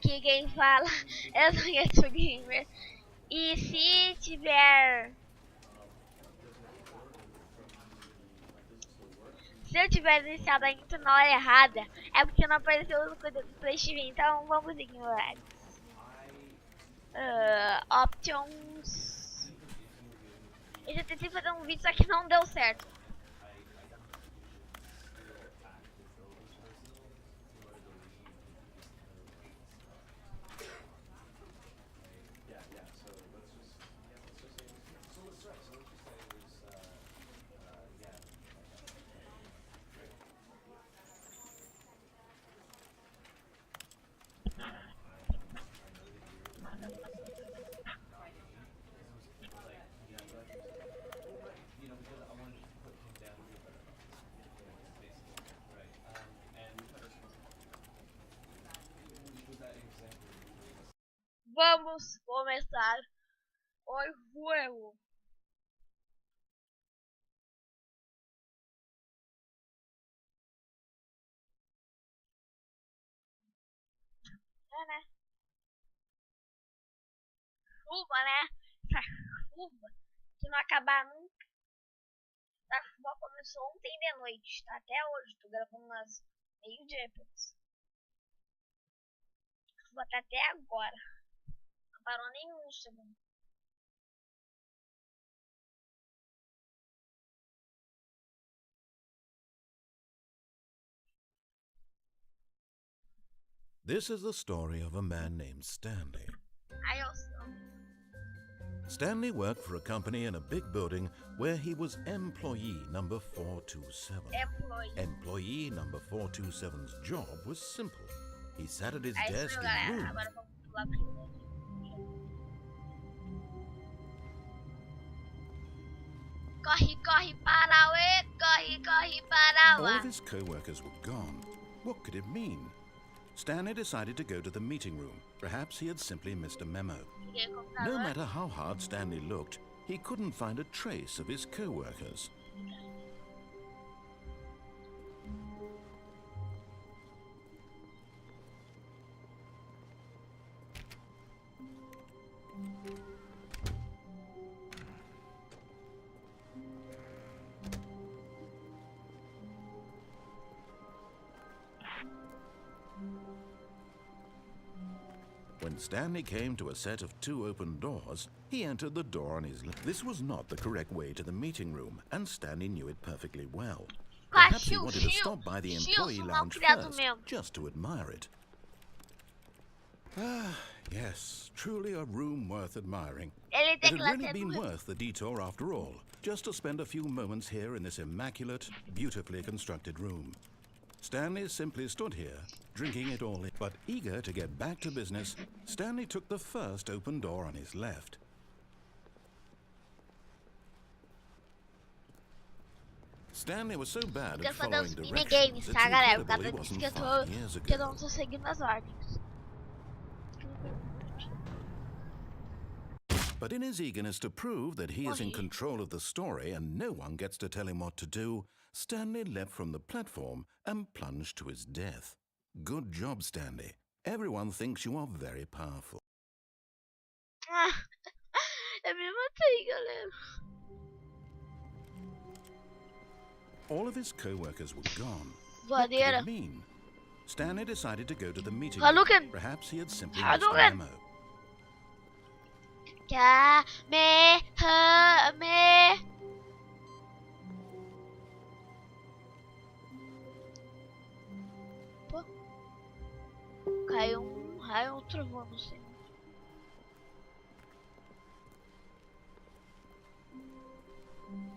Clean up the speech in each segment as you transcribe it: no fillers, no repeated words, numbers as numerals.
Aqui quem fala eu sou gamer. E se tiver... Se eu tiver iniciado a intro na hora errada, é porque não apareceu o código do PlayStation. Então vamos ignorar. Options. Eu já tentei fazer um vídeo, só que não deu certo. Vamos começar o jogo. Né? Chuva, né? Essa chuva que não acabar nunca. A chuva começou ontem de noite, tá? Até hoje, tô gravando umas meio-dia. A chuva tá até agora. Não parou nenhum segundo. This is the story of a man named Stanley. Stanley worked for a company in a big building where he was employee number 427. Employee number 427's job was simple. He sat at his desk in rooms. All of his co-workers were gone. What could it mean? Stanley decided to go to the meeting room. Perhaps he had simply missed a memo. No matter how hard Stanley looked, he couldn't find a trace of his co-workers. When Stanley came to a set of 2 open doors, he entered the door on his left. This was not the correct way to the meeting room, and Stanley knew it perfectly well. Perhaps he wanted to stop by the employee lounge first, just to admire it. Ah, yes, truly a room worth admiring. It had really been worth the detour after all, just to spend a few moments here in this immaculate, beautifully constructed room. Stanley simply stood here, drinking it all in. But eager to get back to business, Stanley took the first open door on his left. Stanley was so bad at following directions that he probably wasn't 5 years ago. Que eu não tô seguindo as ordens. But in his eagerness to prove that he is in control of the story and no one gets to tell him what to do, Stanley leapt from the platform and plunged to his death. Good job, Stanley. Everyone thinks you are very powerful. Eu me matei, galera. All of his co-workers were gone. What did it mean? Stanley decided to go to the meeting room. Hadouken! Perhaps he had simply missed a Hadouken! memo. Caiu um raio, um trovão, não sei.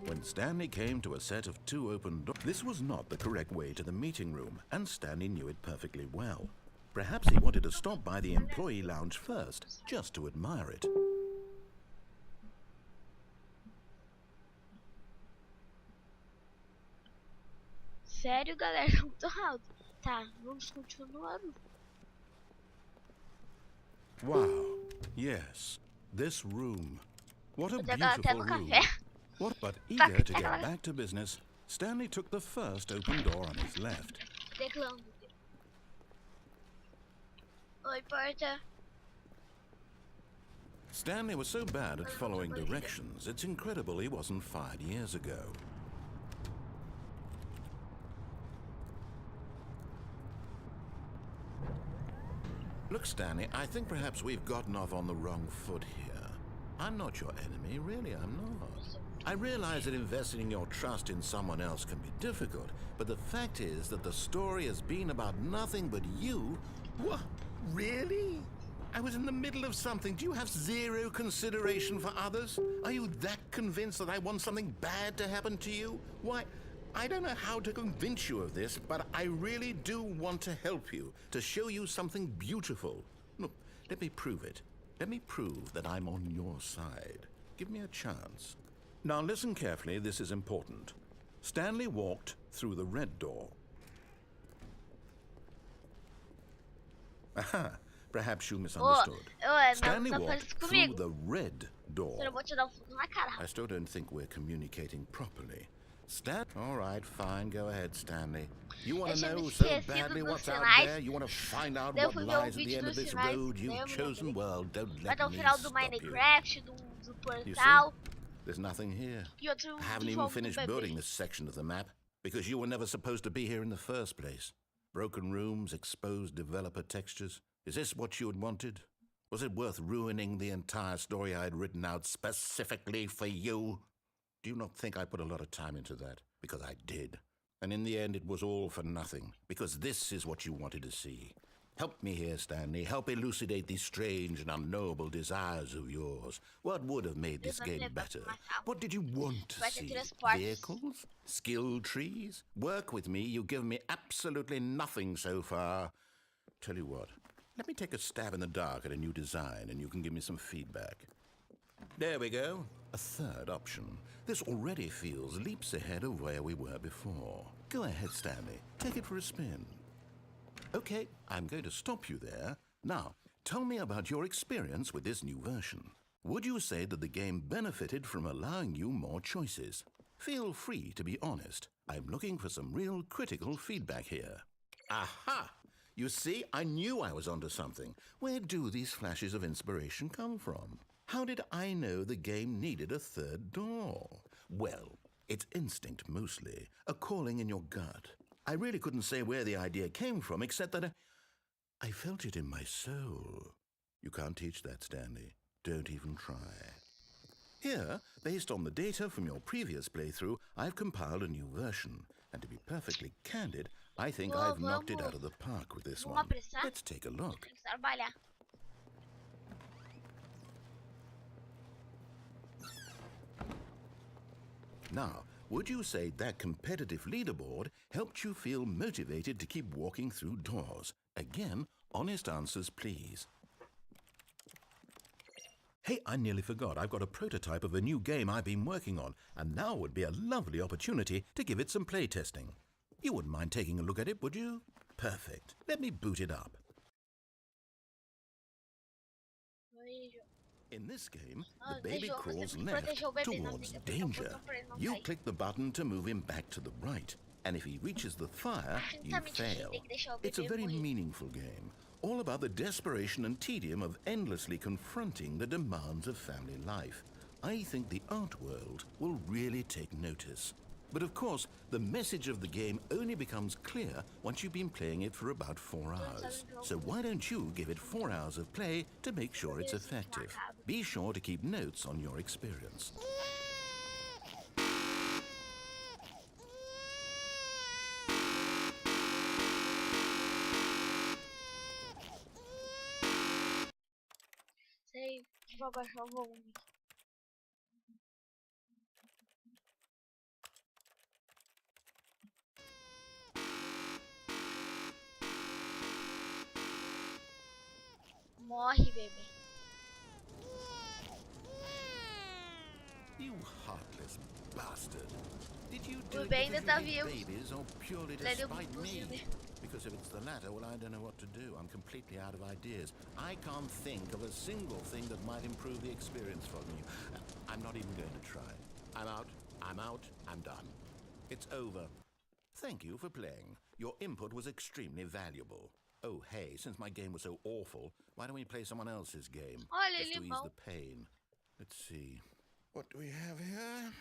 When Stanley came to a set of 2 open doors, this was not the correct way to the meeting room, and Stanley knew it perfectly well. Perhaps he wanted to stop by the employee lounge first, just to admire it. Sério, galera, muito alto. Tá, vamos continuar. Wow, yes, this room. What a beautiful room. What, but eager to get back to business, Stanley took the first open door on his left. Oi, porta. Stanley was so bad at following directions, it's incredible he wasn't fired years ago. Look, Stanley, I think perhaps we've gotten off on the wrong foot here. I'm not your enemy, really, I'm not. I realize that investing your trust in someone else can be difficult, but the fact is that the story has been about nothing but you. What? Really? I was in the middle of something. Do you have zero consideration for others? Are you that convinced that I want something bad to happen to you? Why, I don't know how to convince you of this, but I really do want to help you, to show you something beautiful. Look, let me prove it. Let me prove that I'm on your side. Give me a chance. Now listen carefully, this is important. Stanley walked through the red door. Aha, perhaps you misunderstood. Stanley walked through the red door. I still don't think we're communicating properly. All right, fine, go ahead, Stanley. You want to know so badly what's out there? You want to find out what lies at the end of this road you've chosen? Well, don't let me stop you. You see? There's nothing here. I haven't even finished building this section of the map, because you were never supposed to be here in the first place. Broken rooms, exposed developer textures. Is this what you had wanted? Was it worth ruining the entire story I had written out specifically for you? Do you not think I put a lot of time into that? Because I did. And in the end, it was all for nothing, because this is what you wanted to see. Help me here, Stanley. Help elucidate these strange and unknowable desires of yours. What would have made this game better? What did you want to see? Vehicles? Skill trees? Work with me. You've given me absolutely nothing so far. Tell you what, let me take a stab in the dark at a new design, and you can give me some feedback. There we go. A third option. This already feels leaps ahead of where we were before. Go ahead, Stanley. Take it for a spin. Okay, I'm going to stop you there. Now, tell me about your experience with this new version. Would you say that the game benefited from allowing you more choices? Feel free to be honest. I'm looking for some real critical feedback here. Aha! You see, I knew I was onto something. Where do these flashes of inspiration come from? How did I know the game needed a third door? Well, it's instinct mostly, a calling in your gut. I really couldn't say where the idea came from, except that I felt it in my soul. You can't teach that, Stanley. Don't even try. Here, based on the data from your previous playthrough, I've compiled a new version. And to be perfectly candid, I think I've knocked it out of the park with this one. Let's take a look. Now, would you say that competitive leaderboard helped you feel motivated to keep walking through doors? Again, honest answers, please. Hey, I nearly forgot. I've got a prototype of a new game I've been working on, and now would be a lovely opportunity to give it some playtesting. You wouldn't mind taking a look at it, would you? Perfect. Let me boot it up. In this game, the baby crawls left towards danger. You click the button to move him back to the right, and if he reaches the fire, you fail. It's a very meaningful game, all about the desperation and tedium of endlessly confronting the demands of family life. I think the art world will really take notice. But of course, the message of the game only becomes clear once you've been playing it for about 4 hours. So why don't you give it 4 hours of play to make sure it's effective? Be sure to keep notes on your experience. Sei, vou abaixar o volume. Morre, bebê. You heartless bastard. Did you do O it bebê ainda tá because you vivo. hate babies or purely to Ele é spite me? Because if it's the latter, well, I don't know what to do. I'm completely out of ideas. I can't think of a single thing that might improve the experience for me. I'm not even going to try. I'm out, I'm done. It's over. Thank you for playing. Your input was extremely valuable. Oh, hey, since my game was so awful, why don't we play someone else's game? Olha, Just to ease limão. the pain. Let's see. What do we have here?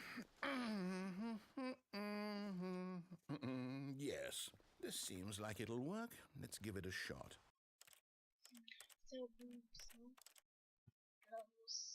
Yes, this seems like it'll work. Let's give it a shot. Essa é a opção para você.